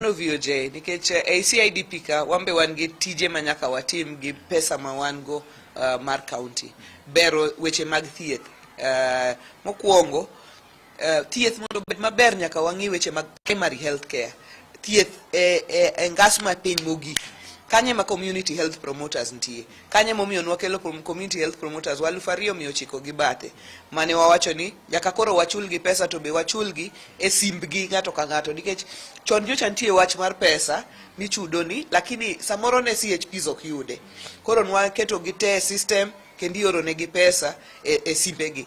mano VOJ nikech ACIDP ka wambe wan gi tije manyaka watim gi pesa ma wan go mar county bero weche mag thieth. Mokwongo thieth mondo bed maber nyaka wangi weche mag primary health care, thieth ngas ma piny mogik. Kanye ma community health promoters ntie, kanye momiyo nwakelo community health promoters 2,290 gi bathe mane wawacho ni nyaka koro wachul gi pesa, to be wachul gi e simbgi ng'ato ka ng'ato, nikech chon nyocha ntie wach mar pesa michudo ni, lakini samoro ne CHPs ok yude. Koro nwaketo gi te system kendi oro ne gi pesa e simbegi.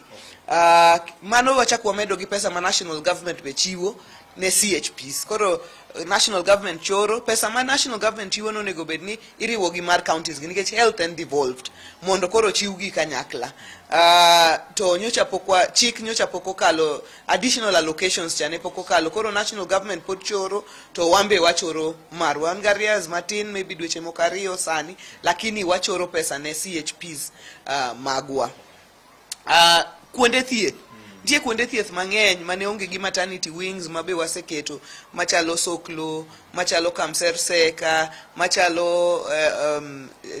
Mano wachak wamedo gi pesa ma national government be chiwo ne CHPs. Koro national government choro pesa ma national government chiwo no nego bedni iriwo gi mar counties gi, nikech health and devolved mondo koro chiw gi kanyakla. To nyocha pokwa chik nyocha pokokalo additional allocations chane pokokalo, koro national government pod choro to wambe wachoro mar wan garias matin maybe dweche mokariyo sani, lakini wachoro pesa ne CHPs magwa. Kuonde thieth nitie kuonde thieth mang'eny mane onge gi maternity wings mabe waseketo, machalo Soklo, machalo Kamserseka, machalo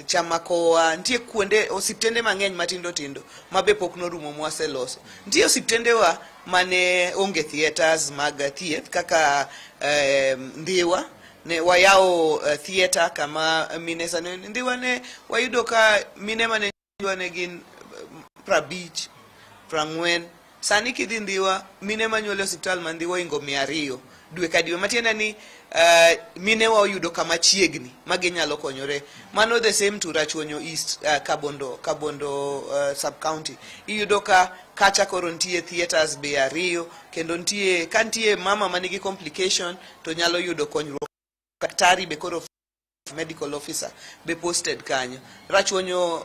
Chamakoa. Nitie kuonde osiptende mang'eny matindo tindo mabe pok norumo mwaseloso. Nitie osiptende wa mane onge theaters mag thieth kaka Ndiwa ne wayao theater kama mine sane Ndiwa ne wayudo ka mine mane ne gin 50 40. Sani kidhi Ndiwa mine manyuole hospital ma Ndiwa ingo 200 dwe ka dwe, matiende ni mine wa oyudo kama chiegni maginyalo konyore. Mano the same to Rachuonyo East, Kabondo sub county. Iyudo ka kacha koro ntie theaters be 2, kendo ntie kantie mama manigi complication to nyalo yudo konyruok. Daktari be koro medical officer be posted kanyo. Rachuonyo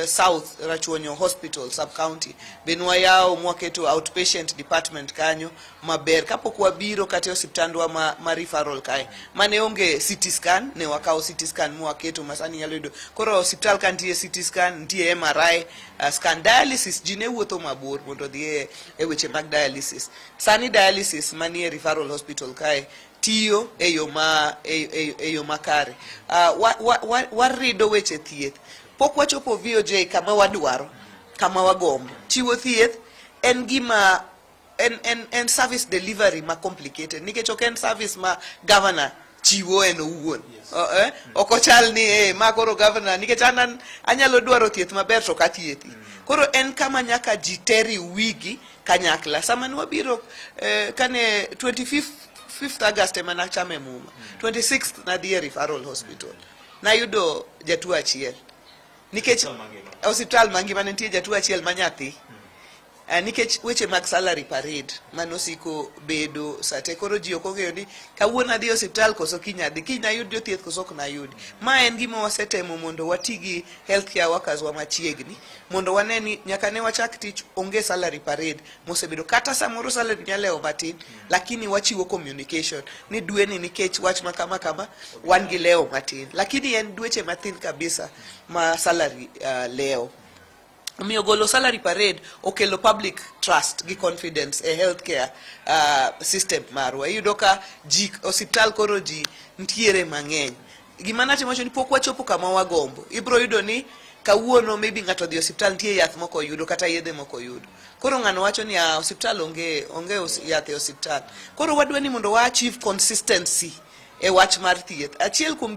South, Rachuonyo Hospital sub county benwa yao mwaketo outpatient department kanyo maber. Kapok wabiro kate osiptandwa ma referral kae mane onge CT scan, ne wakao CT scan mwaketo masani nyalo yudo. Koro hospital kantie CT scan, ntie MRI scan. Dialysis jine wuotho mabor mondo dhi e weche mag dialysis. Sani dialysis manie referral hospital kae tiyo eyo makare. Warido weche thieth pok wachopo VOJ kama wadwaro, kama wagombo. Chiwo thieth en gima en service delivery ma complicated, nikech ok en service ma governor chiwo en owuon. Okochal ni ma koro governor nikech anyalo dwaro thieth maber to kathieti. Koro en kama nyaka jiteri wigi kanyakla. Sama nwabiro kane 5th August emana chame muma, 26th na dhie referral hospital na yudo jatuo achiel, nikech hospital mangima nitie jatuo achiel manyathi. Nikech weche mag salary parade manosiko bedo sate, koro ji ok ong'eyo ni kawuono adhi hospital koso kinyadhi, kinya yud jothieth koso ok na yudi. Ma en gima wasetemo mondo watigi healthcare workers wa machiegni mondo waneni nyaka ne wachak tich onge salary parade mosebedo, kata samoro salary nyalewo matin, lakini wachiwo communication ni dweni nikech wach makama wan gi lewo matin, lakini en dweche mathin kabisa ma salary leo. Omiyo golo salary parade okelo public trust gi confidence e healthcare system marwa. Iyudo ka hospital koro ji ntiere mang'eny. Gima natimo ni pok wachopo kama wagombo. Ibro yudo ni kawuono maybe ng'ato dhi hospital ntie yath moko yudo kata yedhe moko yudo. Koro ng'ano wacho ni hospital onge yath e hospital. Koro wadwa ni mondo wa achieve consistency e wach mar thieth. Achiel kuom